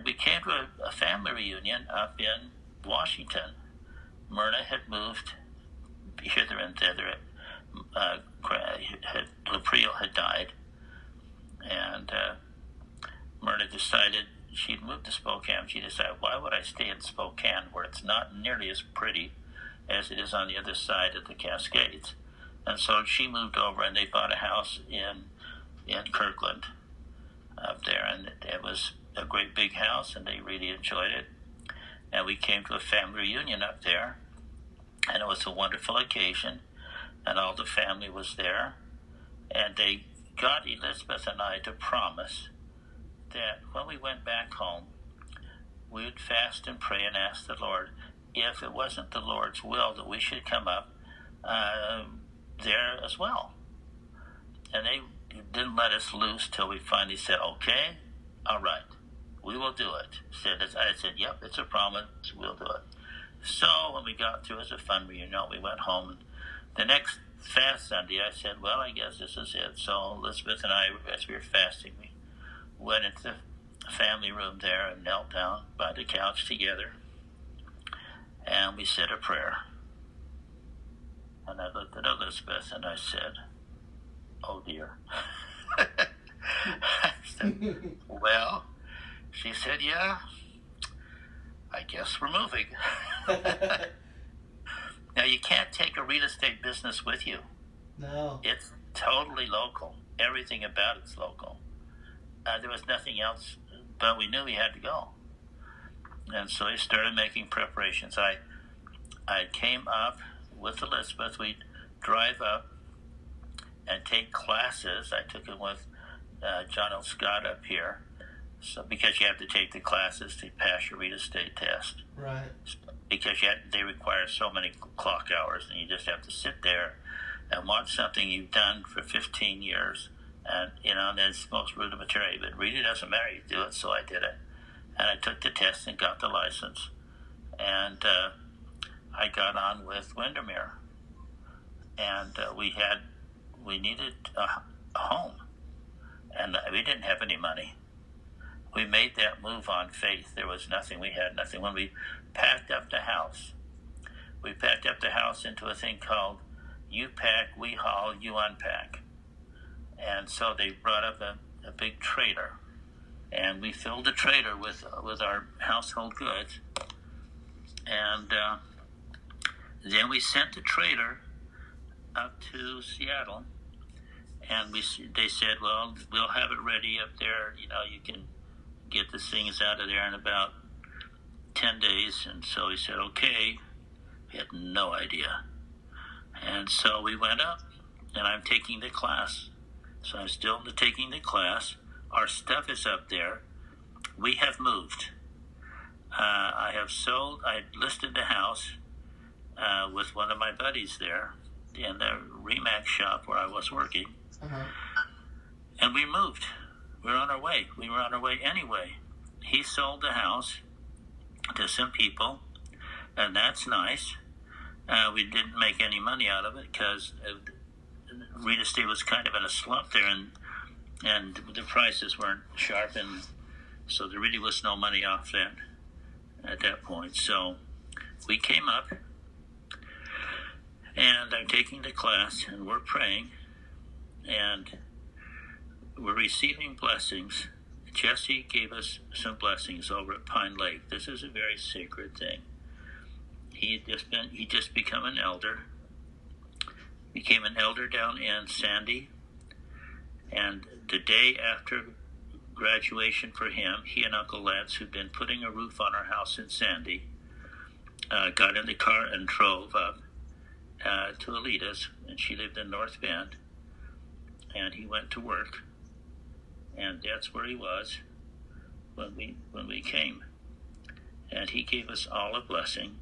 we came to a family reunion up in Washington. Myrna had moved hither and thither. Laprio had died, and Myrna decided she'd moved to Spokane. She decided, why would I stay in Spokane where it's not nearly as pretty as it is on the other side of the Cascades? And so she moved over, and they bought a house in Kirkland up there, and it was a great big house, and they really enjoyed it. And we came to a family reunion up there, and it was a wonderful occasion, and all the family was there, and they got Elizabeth and I to promise that when we went back home, we would fast and pray and ask the Lord if it wasn't the Lord's will that we should come up there as well. And they didn't let us loose till we finally said, okay, all right, we will do it. I said, yep, it's a promise, we'll do it. So when we got through, it was a fun reunion. We went home, and the next fast Sunday, I said, well, I guess this is it. So Elizabeth and I, as we were fasting, we went into the family room there and knelt down by the couch together, and we said a prayer. And I looked at Elizabeth and I said, oh dear. I said, well, she said, yeah, I guess we're moving. Now, you can't take a real estate business with you. No. It's totally local. Everything about it's local. There was nothing else, but we knew we had to go. And so we started making preparations. I came up with Elizabeth. We'd drive up and take classes. I took it with John L. Scott up here. So because you have to take the classes to pass your real estate test. Right. Because they require so many clock hours, and you just have to sit there and watch something you've done for 15 years. And, and it's most rudimentary, but it really doesn't matter. You do it, so I did it. And I took the test and got the license. And I got on with Windermere. And we needed a home. And we didn't have any money. We made that move on faith. There was nothing. We had nothing. When we packed up the house into a thing called You Pack, We Haul, You Unpack. And so they brought up a big trailer, and we filled the trailer with our household goods. And then we sent the trailer up to Seattle, and they said, well, we'll have it ready up there. You can get the things out of there in about 10 days. And so we said, okay. We had no idea. And so we went up, and I'm taking the class. So I'm still taking the class. Our stuff is up there. We have moved. I listed the house with one of my buddies there in the Remax shop where I was working. Uh-huh. And we moved. We were on our way. We were on our way anyway. He sold the house to some people, and that's nice. We didn't make any money out of it because real estate was kind of in a slump there, and the prices weren't sharp, and so there really was no money off that at that point. So we came up, and I'm taking the class, and we're praying, and we're receiving blessings. Jesse gave us some blessings over at Pine Lake. This is a very sacred thing. He just become an elder. Became an elder down in Sandy, and the day after graduation for him, he and Uncle Lance, who'd been putting a roof on our house in Sandy, got in the car and drove up to Alita's, and she lived in North Bend, and he went to work, and that's where he was when we came, and he gave us all a blessing.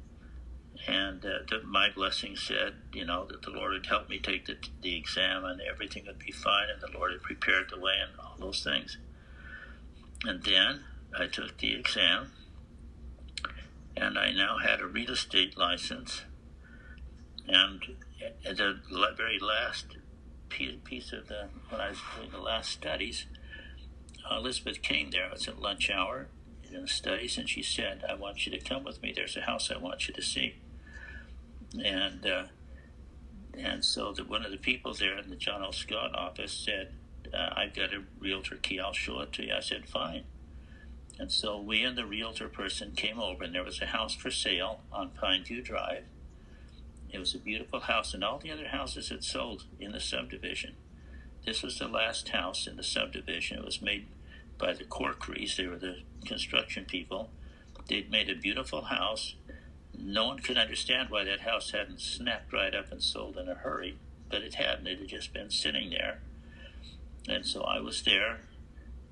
And my blessing said, that the Lord had helped me take the exam, and everything would be fine, and the Lord had prepared the way, and all those things. And then I took the exam, and I now had a real estate license. And at the very last piece of when I was doing the last studies, Elizabeth came there. It was at lunch hour. in the studies, and she said, I want you to come with me. There's a house I want you to see. And so one of the people there in the John L. Scott office said, I've got a realtor key. I'll show it to you. I said, fine. And so we and the realtor person came over, and there was a house for sale on Pineview Drive. It was a beautiful house, and all the other houses had sold in the subdivision. This was the last house in the subdivision. It was made by the Corkeries. They were the construction people. They'd made a beautiful house. No one could understand why that house hadn't snapped right up and sold in a hurry, but it hadn't. It had just been sitting there. And so I was there,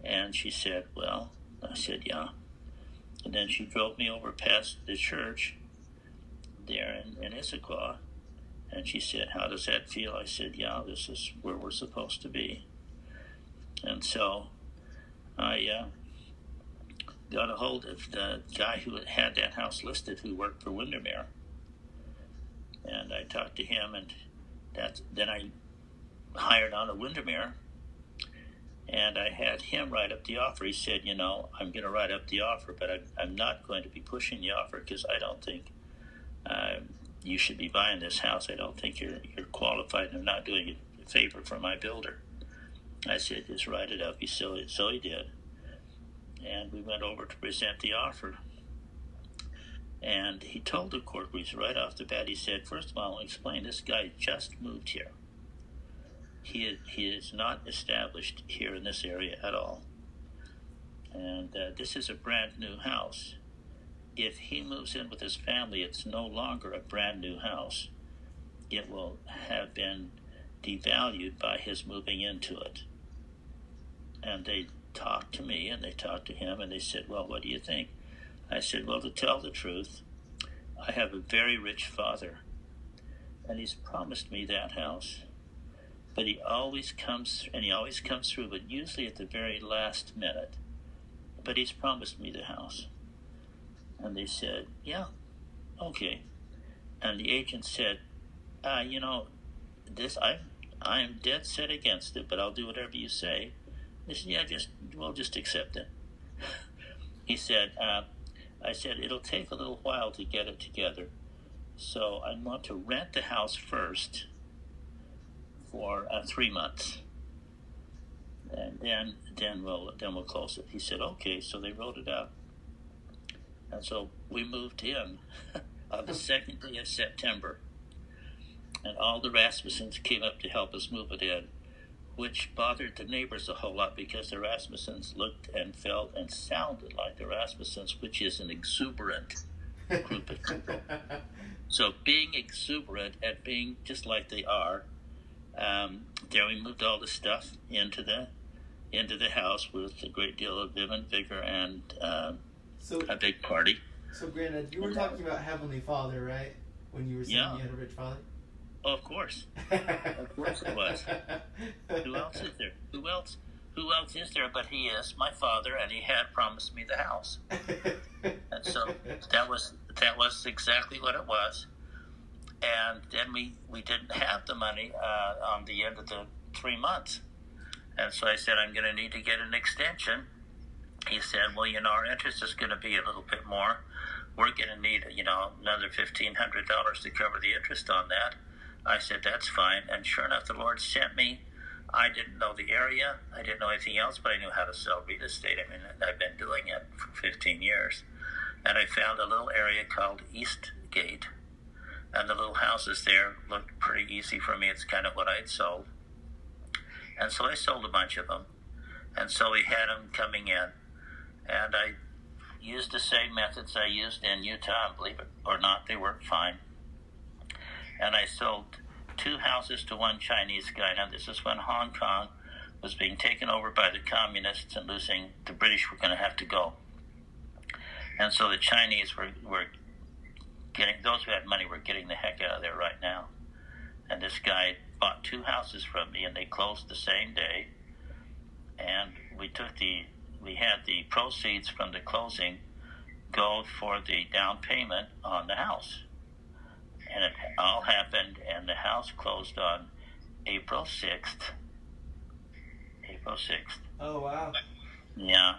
and she said, well, I said, yeah. And then she drove me over past the church there in Issaquah, and she said, how does that feel? I said, yeah, this is where we're supposed to be. And so I got a hold of the guy who had that house listed, who worked for Windermere. And I talked to him, and then I hired on a Windermere, and I had him write up the offer. He said, I'm going to write up the offer, but I'm not going to be pushing the offer because I don't think you should be buying this house. I don't think you're qualified. I'm not doing a favor for my builder. I said, just write it up. So he did. And we went over to present the offer. And he told the Corkeries right off the bat, he said, first of all, I'll explain, this guy just moved here. He is not established here in this area at all. And this is a brand new house. If he moves in with his family, it's no longer a brand new house. It will have been devalued by his moving into it. And they talked to me, and they talked to him, and they said, well, what do you think? I said, well, to tell the truth, I have a very rich father, and he's promised me that house. But he always comes through, but usually at the very last minute. But he's promised me the house. And they said, yeah, okay. And the agent said, this, I'm dead set against it, but I'll do whatever you say. They said, yeah, we'll just accept it. He said, I said, it'll take a little while to get it together. So I want to rent the house first for 3 months. And then we'll close it. He said, okay, so they wrote it up. And so we moved in on the second day of September. And all the Rasmussens came up to help us move it in, which bothered the neighbors a whole lot because the Rasmussens looked and felt and sounded like the Rasmussens, which is an exuberant group of people. So being exuberant and being just like they are, there we moved all the stuff into the house with a great deal of vim and vigor and a big party. So, Grandad, you were talking about Heavenly Father, right? When you were saying you had a rich father? Oh, of course. Of course it was. Who else is there? Who else is there but he is my father, and he had promised me the house. And so that was exactly what it was. And then we didn't have the money on the end of the 3 months. And so I said, I'm going to need to get an extension. He said, well, our interest is going to be a little bit more. We're going to need, another $1,500 to cover the interest on that. I said, that's fine. And sure enough, the Lord sent me. I didn't know the area. I didn't know anything else, but I knew how to sell real estate. I mean, I've been doing it for 15 years. And I found a little area called Eastgate. And the little houses there looked pretty easy for me. It's kind of what I'd sold. And so I sold a bunch of them. And so we had them coming in. And I used the same methods I used in Utah, and believe it or not, they worked fine. And I sold 2 houses to one Chinese guy. Now, this is when Hong Kong was being taken over by the communists and the British were going to have to go. And so the Chinese were getting, those who had money were getting the heck out of there right now. And this guy bought 2 houses from me, and they closed the same day. And we had the proceeds from the closing go for the down payment on the house. And it all happened, and the house closed on April 6th. April 6th. Oh, wow. Yeah,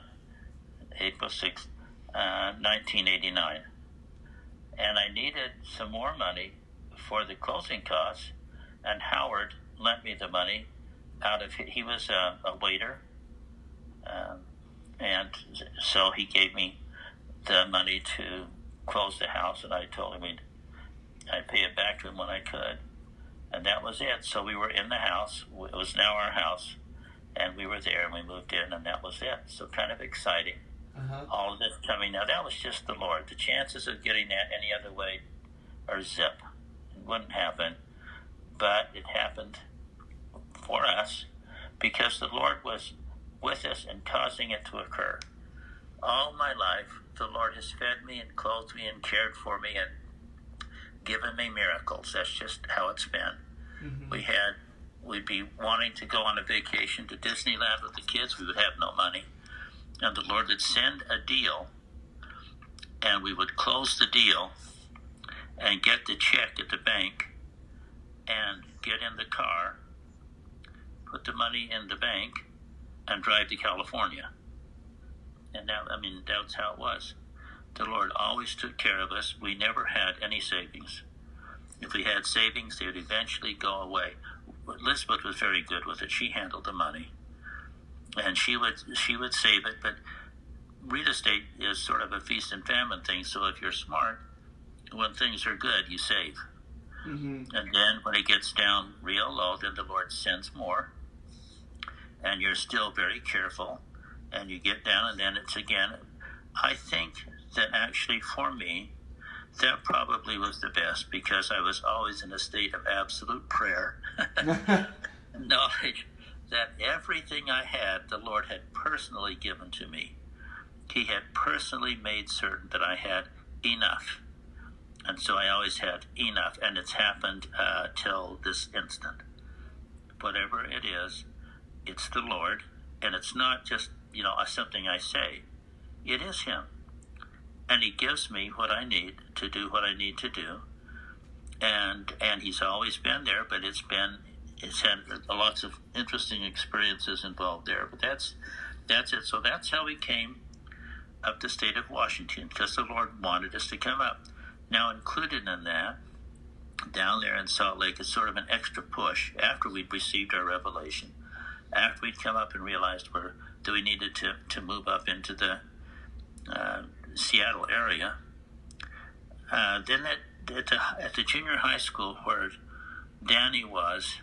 April 6th. 1989. And I needed some more money for the closing costs, and Howard lent me the money he was a waiter, and so he gave me the money to close the house, and I told him I'd pay it back to him when I could, and that was it. So we were in the house. It was now our house, and we were there, and we moved in, and that was it. So kind of exciting. All of this coming. Now, that was just the Lord. The chances of getting that any other way are zip. It wouldn't happen, but it happened for us because the Lord was with us and causing it to occur. All my life, the Lord has fed me and clothed me and cared for me and given me miracles. That's just how it's been. We'd be wanting to go on a vacation to Disneyland with the kids. We would have no money. And the Lord would send a deal, and we would close the deal and get the check at the bank and get in the car, put the money in the bank, and drive to California. And now, that's how it was. The Lord always took care of us. We never had any savings. If we had savings, they would eventually go away. Elizabeth was very good with it. She handled the money. And she would save it, but real estate is sort of a feast and famine thing. So if you're smart, when things are good, you save. And then when it gets down real low, then the Lord sends more. And you're still very careful, and you get down, and then it's again. I think that actually for me, that probably was the best because I was always in a state of absolute prayer. Knowledge that everything I had, the Lord had personally given to me. He had personally made certain that I had enough. And so I always had enough, and it's happened till this instant. Whatever it is, it's the Lord, and it's not just, something I say. It is Him. And He gives me what I need to do what I need to do. And He's always been there, but it's had lots of interesting experiences involved there. But that's it. So that's how we came up the state of Washington, because the Lord wanted us to come up. Now, included in that, down there in Salt Lake, is sort of an extra push after we'd received our revelation, after we'd come up and realized that we needed to move up into the Seattle area. Then at the junior high school where Danny was,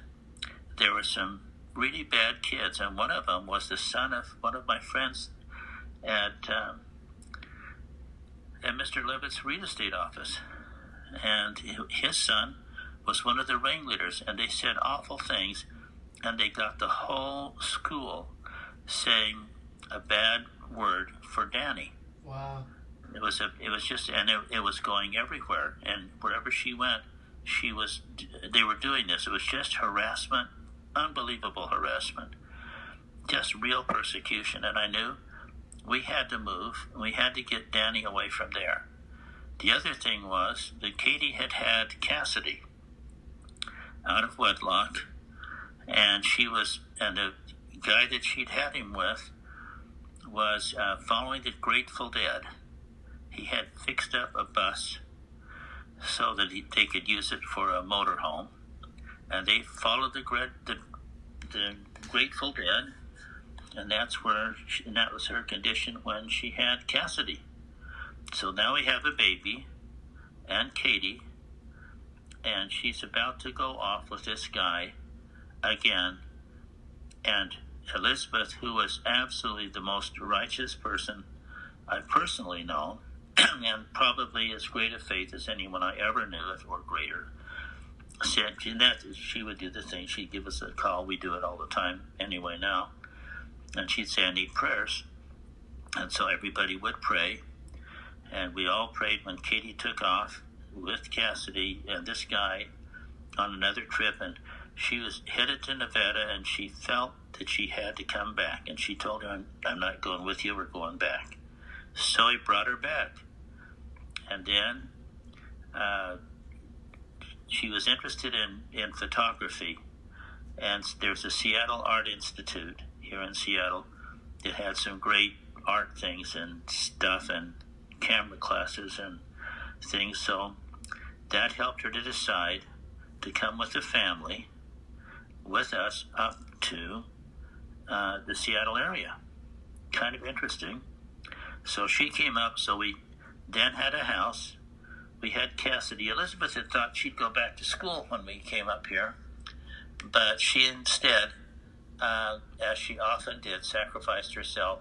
there were some really bad kids, and one of them was the son of one of my friends at Mr. Levitt's real estate office. And his son was one of the ringleaders, and they said awful things, and they got the whole school saying a bad word for Danny. Wow. It was going everywhere, and wherever she went, they were doing this. It was just harassment, unbelievable harassment, just real persecution. And I knew we had to move. We had to get Danny away from there. The other thing was that Katie had Cassidy out of wedlock, and the guy that she'd had him with was following the Grateful Dead. He had fixed up a bus so that they could use it for a motorhome, and they followed the Grateful Dead, and that was her condition when she had Cassidy. So now we have a baby and Katie, and she's about to go off with this guy again. And Elizabeth, who was absolutely the most righteous person I've personally known, and probably as great a faith as anyone I ever knew, or greater, said that she would do the thing. She'd give us a call. We do it all the time anyway now. And she'd say, I need prayers. And so everybody would pray. And we all prayed when Katie took off with Cassidy and this guy on another trip. And she was headed to Nevada, and she felt that she had to come back. And she told him, I'm not going with you. We're going back. So he brought her back. And then she was interested in photography. And there's a Seattle Art Institute here in Seattle that had some great art things and stuff. And camera classes and things. So that helped her to decide to come with the family with us up to the Seattle area. Kind of interesting. So she came up, so we then had a house. We had Cassidy. Elizabeth had thought she'd go back to school when we came up here, but she instead, as she often did, sacrificed herself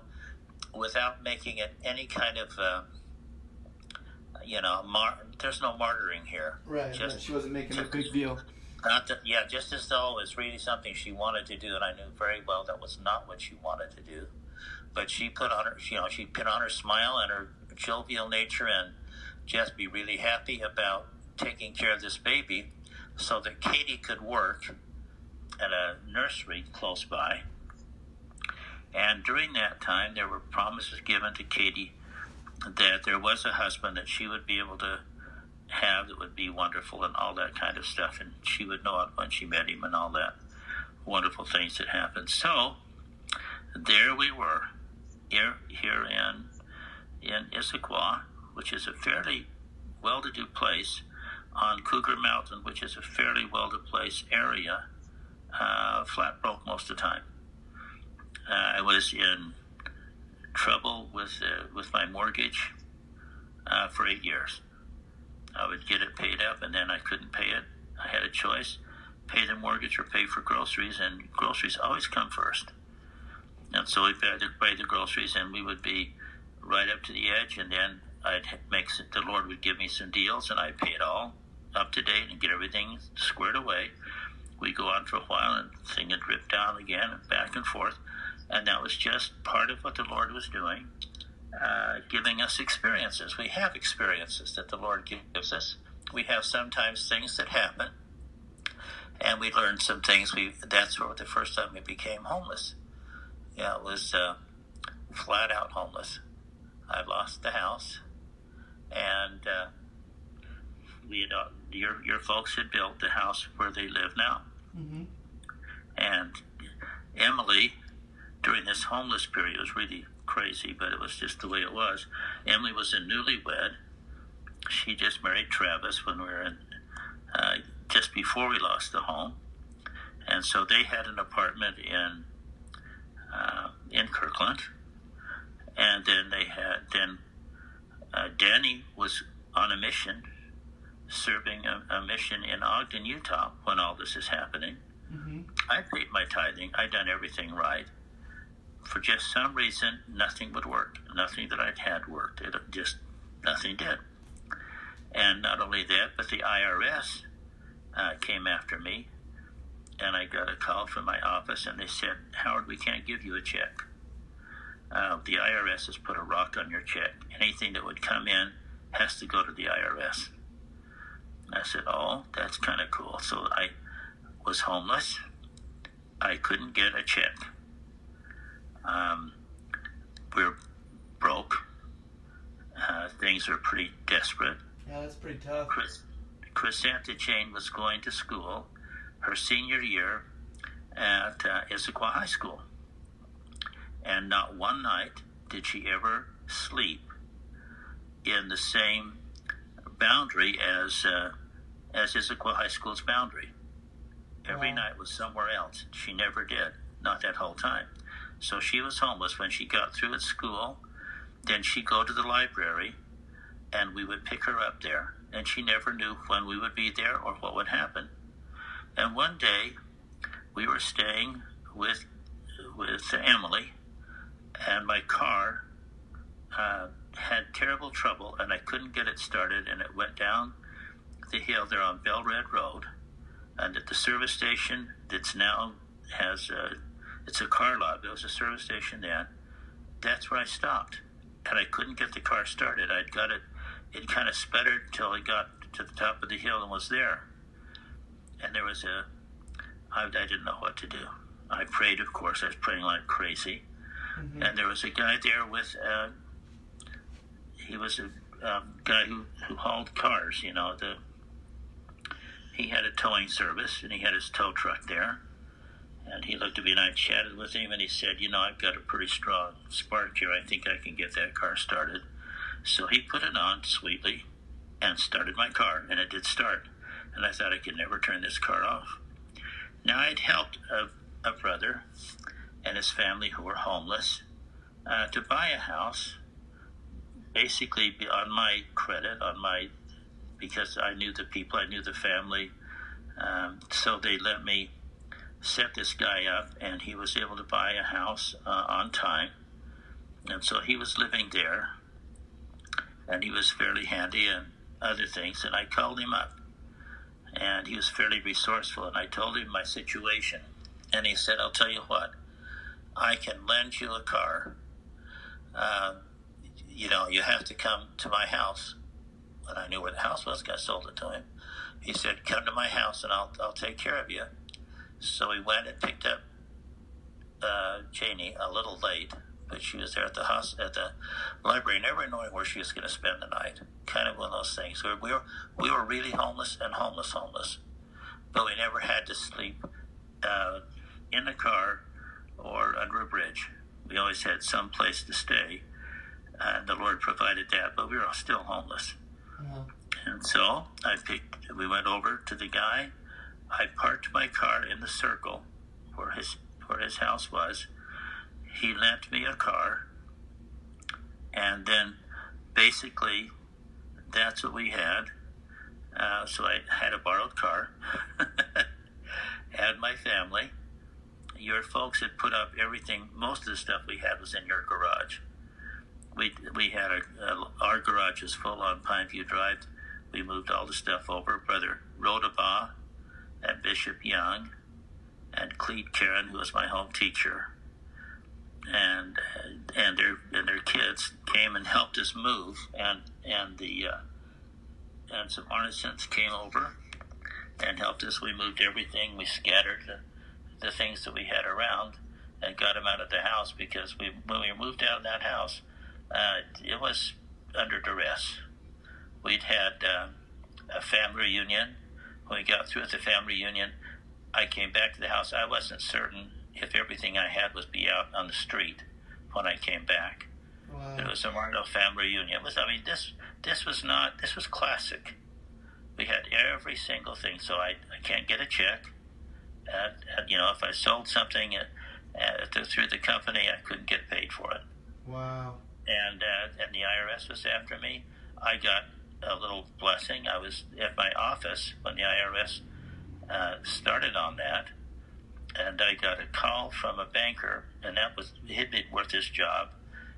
without making it any kind of, there's no martyring here. Right, she wasn't making a big deal. Just as though it was really something she wanted to do, and I knew very well that was not what she wanted to do. But she put on her smile and her jovial nature, and just be really happy about taking care of this baby, so that Katie could work at a nursery close by. And during that time, there were promises given to Katie that there was a husband that she would be able to have that would be wonderful and all that kind of stuff, and she would know it when she met him and all that wonderful things that happened. So there we were, here in Issaquah, which is a fairly well-to-do place, on Cougar Mountain, which is a fairly well-to-do place area, flat broke most of the time. I was in trouble with my mortgage for 8 years. I would get it paid up, and then I couldn't pay it. I had a choice: pay the mortgage or pay for groceries, and groceries always come first. And so we had to pay the groceries, and we would be right up to the edge, and then the Lord would give me some deals, and I'd pay it all up to date and get everything squared away. We'd go on for a while, and thing would drip down again, and back and forth. And that was just part of what the Lord was doing, giving us experiences. We have experiences that the Lord gives us. We have sometimes things that happen, and we learned some things. That's where the first time we became homeless. Yeah, it was flat out homeless. I lost the house, and your folks had built the house where they live now. Mm-hmm. And Emily, during this homeless period, was really crazy, but it was just the way it was. Emily was a newlywed. She just married Travis when we were just before we lost the home, and so they had an apartment in Kirkland, and then Danny was on a mission, serving a mission in Ogden, Utah, when all this is happening. Mm-hmm. I paid my tithing. I'd done everything right. For just some reason, nothing would work. Nothing that I'd had worked. Nothing did. And not only that, but the IRS came after me, and I got a call from my office, and they said, "Howard, we can't give you a check. The IRS has put a rock on your check. Anything that would come in has to go to the IRS." I said, "Oh, that's kind of cool." So I was homeless. I couldn't get a check. We're broke. Things are pretty desperate. Yeah, that's pretty tough. Chrysantha Jane was going to school her senior year at Issaquah High School. And not one night did she ever sleep in the same boundary as Issaquah High School's boundary. Every night was somewhere else. She never did, not that whole time. So she was homeless when she got through at school. Then she'd go to the library, and we would pick her up there. And she never knew when we would be there or what would happen. And one day, we were staying with Emily, and my car had terrible trouble, and I couldn't get it started, and it went down the hill there on Bell Red Road, and at the service station that's now it's a car lot. There was a service station then. That's where I stopped, and I couldn't get the car started. I'd got it. It kind of sputtered until it got to the top of the hill and was there. And there was I didn't know what to do. I prayed, of course. I was praying like crazy. Mm-hmm. And there was a guy there with, he was a guy who hauled cars, he had a towing service, and he had his tow truck there. And he looked at me, and I chatted with him, and he said, "I've got a pretty strong spark here. I think I can get that car started." So he put it on sweetly and started my car, and it did start. And I thought I could never turn this car off. Now, I'd helped a brother and his family who were homeless to buy a house, basically on my credit, because I knew the people, I knew the family. So they let me set this guy up, and he was able to buy a house on time. And so he was living there, and he was fairly handy and other things. And I called him up, and he was fairly resourceful. And I told him my situation, and he said, "I'll tell you what, I can lend you a car. You have to come to my house." And I knew where the house was, because I sold it to him. He said, "Come to my house, and I'll take care of you." So we went and picked up Janie a little late, but she was there at the library, never knowing where she was going to spend the night. Kind of one of those things. We were really homeless and homeless, but we never had to sleep in a car or under a bridge. We always had some place to stay, and the Lord provided that, but we were still homeless. Uh-huh. And so we went over to the guy. I parked my car in the circle where his house was. He lent me a car, and then basically that's what we had. So I had a borrowed car, had my family. Your folks had put up everything. Most of the stuff we had was in your garage. We had our garage is full on Pineview Drive. We moved all the stuff over. Brother Rodabaugh and Bishop Young and Cleet Karen, who was my home teacher, and their kids came and helped us move, and some artisans came over and helped us. We moved everything. We scattered the things that we had around and got them out of the house, because when we moved out of that house, it was under duress. We'd had a family reunion. When we got through with the family reunion, I came back to the house. I wasn't certain if everything I had was be out on the street when I came back. Wow. It was a Marno family reunion. This was classic. We had every single thing. So I can't get a check. If I sold something through the company, I couldn't get paid for it. Wow. And the IRS was after me. I got a little blessing. I was at my office when the IRS started on that, and I got a call from a banker, and he'd been worth his job,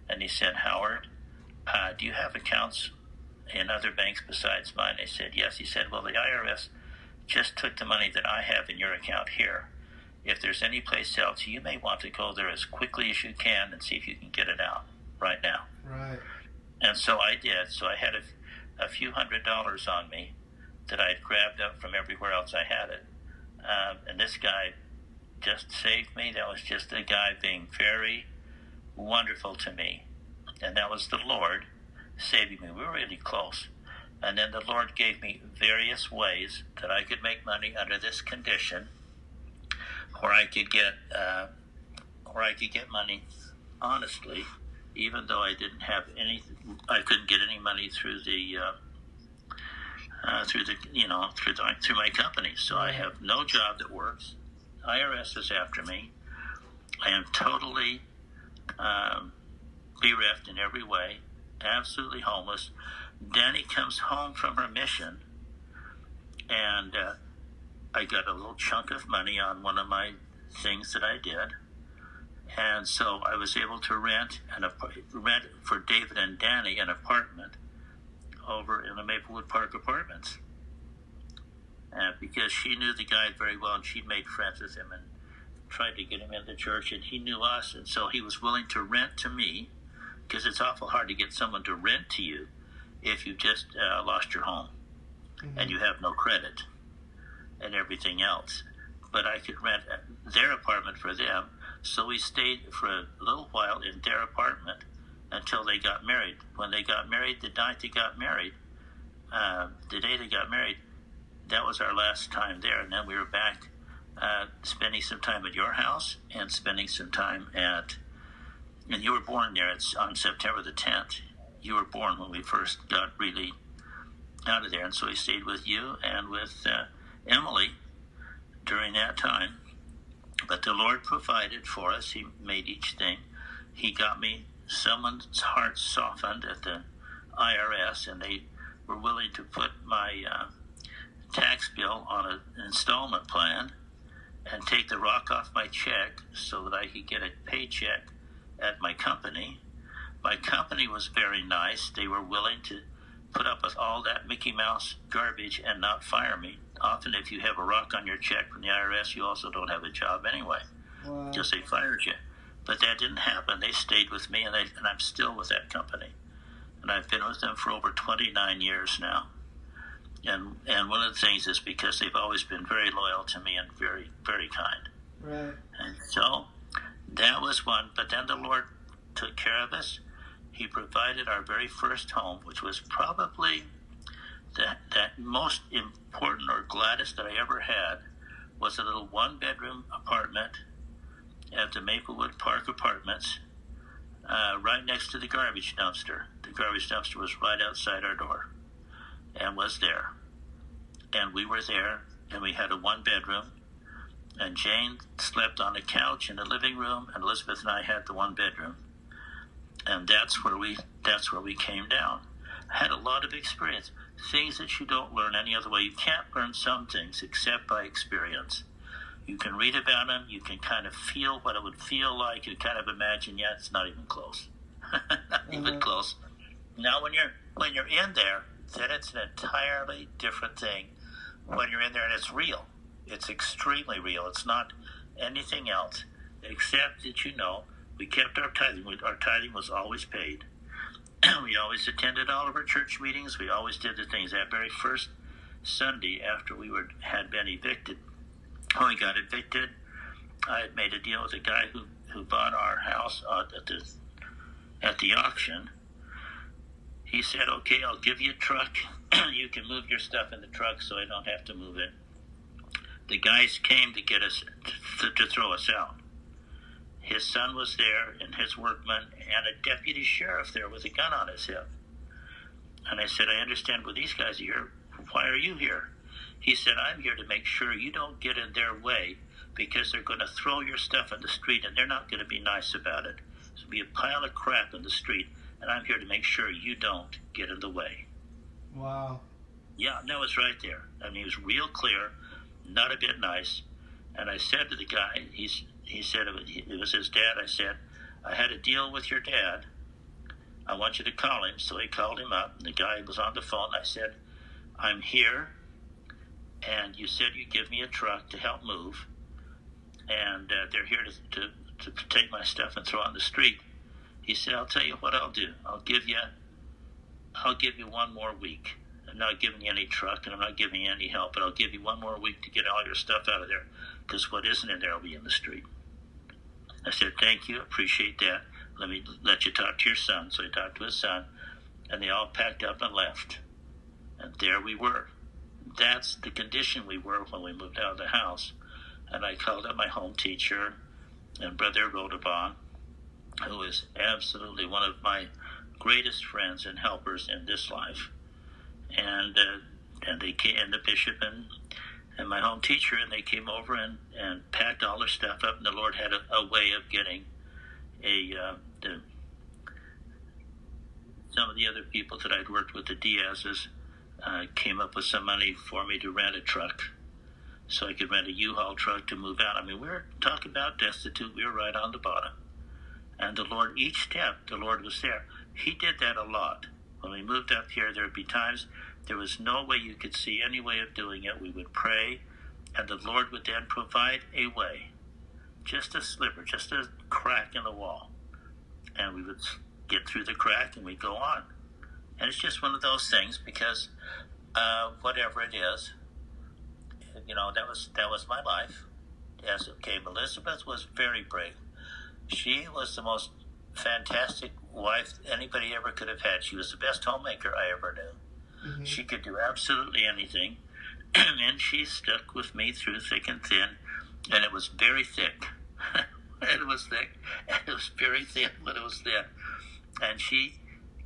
and he said, "Howard, do you have accounts in other banks besides mine?" I said, "Yes." He said, "Well, the IRS just took the money that I have in your account here. If there's any place else, you may want to go there as quickly as you can and see if you can get it out right now." Right. And so I did. So I had a few $100s on me that I'd grabbed up from everywhere else I had it. And this guy just saved me. That was just a guy being very wonderful to me. And that was the Lord saving me. We were really close. And then the Lord gave me various ways that I could make money under this condition, where I could get money honestly, even though I didn't have any. I couldn't get any money through my company. So I have no job that works. IRS is after me. I am totally bereft in every way, absolutely homeless. Danny comes home from her mission, and I got a little chunk of money on one of my things that I did. And so I was able to rent for David and Danny an apartment over in the Maplewood Park Apartments. Because she knew the guy very well, and she'd made friends with him and tried to get him into the church, and he knew us, and so he was willing to rent to me, because it's awful hard to get someone to rent to you if you just lost your home, mm-hmm. and you have no credit and everything else. But I could rent their apartment for them. So we stayed for a little while in their apartment until they got married. When they got married, the night they got married, the day they got married, that was our last time there. And then we were back spending some time at your house and spending some time and you were born there on September the 10th. you were born when we first got really out of there. And so he stayed with you and with Emily during that time. But the Lord provided for us. He made each thing. He got me someone's heart softened at the IRS, and they were willing to put my tax bill on an installment plan and take the rock off my check so that I could get a paycheck at my company. My company was very nice. They were willing to put up with all that Mickey Mouse garbage and not fire me. Often if you have a rock on your check from the IRS, you also don't have a job anyway. Wow. Just they fired you. But that didn't happen. They stayed with me, and I'm still with that company. And I've been with them for over 29 years now. And one of the things is because they've always been very loyal to me and very, very kind. Right. And so that was one. But then the Lord took care of us. He provided our very first home, which was probably that most important or gladdest that I ever had, was a little one-bedroom apartment at the Maplewood Park Apartments, right next to the garbage dumpster. The garbage dumpster was right outside our door and was there. And we were there, and we had a one-bedroom, and Jane slept on a couch in the living room, and Elizabeth and I had the one-bedroom. And that's where we came down. I had a lot of experience, things that you don't learn any other way. You can't learn some things except by experience. You can read about them. You can kind of feel what it would feel like. You kind of imagine, yeah, it's not even close. Not even close. Now, when you're in there, then it's an entirely different thing. When you're in there and it's real, it's extremely real. It's not anything else, except that we kept our tithing. Our tithing was always paid. We always attended all of our church meetings. We always did the things. That very first Sunday after we had been evicted, when we got evicted, I had made a deal with a guy who bought our house at the auction. He said, okay, I'll give you a truck. You can move your stuff in the truck so I don't have to move it. The guys came to get us, to throw us out. His son was there, and his workman, and a deputy sheriff there with a gun on his hip. And I said, I understand why these guys are here. Why are you here? He said, I'm here to make sure you don't get in their way, because they're going to throw your stuff in the street, and they're not going to be nice about it. There'll be a pile of crap in the street, and I'm here to make sure you don't get in the way. Wow. Yeah, that was right there. I mean, he was real clear, not a bit nice. And I said to the guy, he said it was his dad. I said, I had a deal with your dad. I want you to call him. So he called him up, and the guy was on the phone. I said, I'm here, and you said you'd give me a truck to help move, and they're here to take my stuff and throw it on the street. He said, I'll tell you what I'll do. I'll give you 1 more week. I'm not giving you any truck, and I'm not giving you any help, but I'll give you 1 more week to get all your stuff out of there, because what isn't in there will be in the street. I said, thank you, appreciate that. Let me let you talk to your son. So he talked to his son, and they all packed up and left. And there we were. That's the condition we were when we moved out of the house. And I called up my home teacher and Brother Rodabon, who is absolutely one of my greatest friends and helpers in this life. And they came, and the bishop and my home teacher, and they came over and packed all their stuff up. And the Lord had a way of getting some of the other people that I'd worked with, the Diaz's, came up with some money for me to rent a truck, so I could rent a U-Haul truck to move out. I mean, we were talking about destitute. We were right on the bottom. And the Lord, each step, the Lord was there. He did that a lot. When we moved up here, there would be times there was no way you could see any way of doing it. We would pray, and the Lord would then provide a way, just a sliver, just a crack in the wall. And we would get through the crack, and we'd go on. And it's just one of those things, because whatever it is, that was my life. Yes, it came. Elizabeth was very brave. She was the most fantastic wife anybody ever could have had. She was the best homemaker I ever knew. Mm-hmm. She could do absolutely anything. And she stuck with me through thick and thin. And it was very thick. It was thick. And it was very thin, but it was thin. And she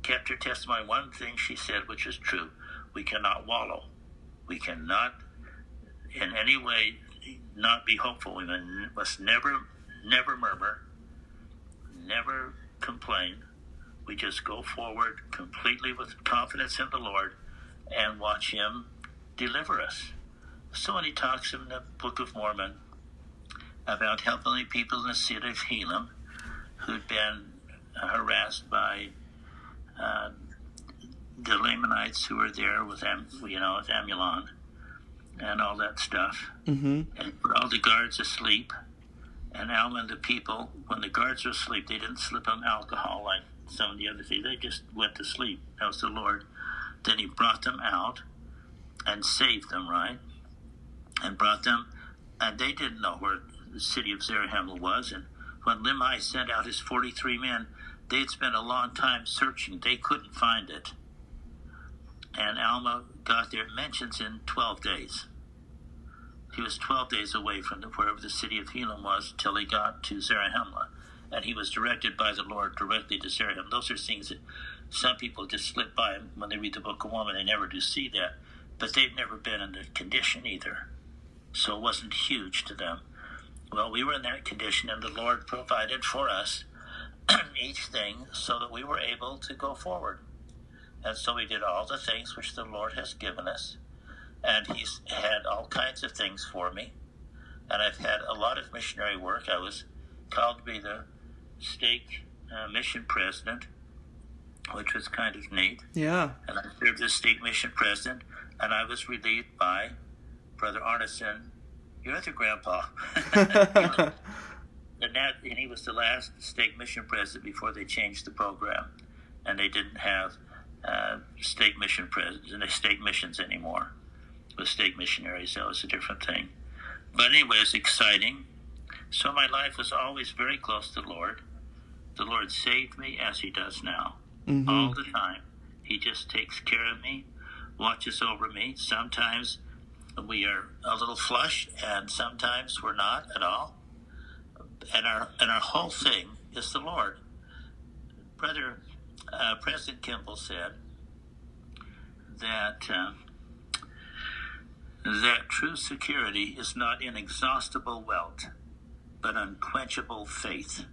kept her testimony. One thing she said, which is true: we cannot wallow. We cannot, in any way, not be hopeful. We must never murmur, never complain. We just go forward completely with confidence in the Lord and watch Him deliver us. So when he talks in the Book of Mormon about helping people in the city of Helam who'd been harassed by the Lamanites who were there with Amulon and all that stuff, and put all the guards asleep. And Alma and the people, when the guards were asleep, they didn't slip on alcohol like some of the other things. They just went to sleep. That was the Lord. Then He brought them out and saved them, right? And brought them, and they didn't know where the city of Zarahemla was. And when Limhi sent out his 43 men, they had spent a long time searching. They couldn't find it. And Alma got there. It mentions in 12 days. He was 12 days away from wherever the city of Helam was till he got to Zarahemla. And he was directed by the Lord directly to Zarahemla. Those are things that some people just slip by when they read the Book of Mormon. They never do see that. But they've never been in the condition either. So it wasn't huge to them. Well, we were in that condition, and the Lord provided for us each thing so that we were able to go forward. And so we did all the things which the Lord has given us. And He's had all kinds of things for me. And I've had a lot of missionary work. I was called to be the stake mission president, which was kind of neat. Yeah. And I served as stake mission president, and I was relieved by Brother Arneson. You're the grandpa. And he was the last stake mission president before they changed the program. And they didn't have stake mission presidents and stake missions anymore. With stake missionaries, that was a different thing. But anyway, it was exciting. So my life was always very close to the Lord. The Lord saved me as He does now. All the time. He just takes care of me, watches over me. Sometimes we are a little flush, and sometimes we're not at all. And our whole thing is the Lord. Brother President Kimball said that true security is not inexhaustible wealth, but unquenchable faith.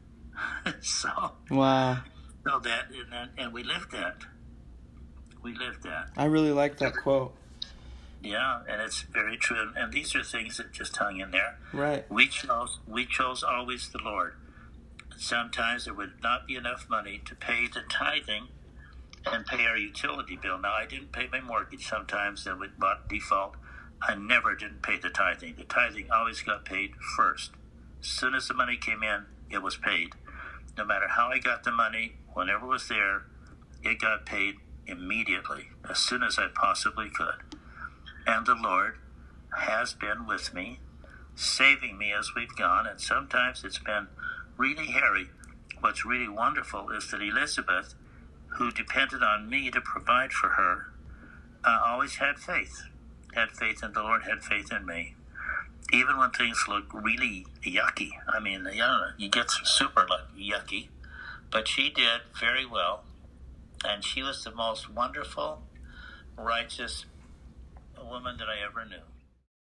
Wow. So that, and we lived that. We lived that. I really like that quote. Yeah, and it's very true. And these are things that just hung in there. Right. We chose always the Lord. Sometimes there would not be enough money to pay the tithing and pay our utility bill. Now, I didn't pay my mortgage sometimes, that would by default. I never didn't pay the tithing. The tithing always got paid first. As soon as the money came in, it was paid. No matter how I got the money, whenever it was there, it got paid immediately, as soon as I possibly could. And the Lord has been with me, saving me as we've gone, and sometimes it's been really hairy. What's really wonderful is that Elizabeth, who depended on me to provide for her, always had faith in the Lord, had faith in me. Even when things look really yucky. I mean, you get super yucky. But she did very well. And she was the most wonderful, righteous woman that I ever knew.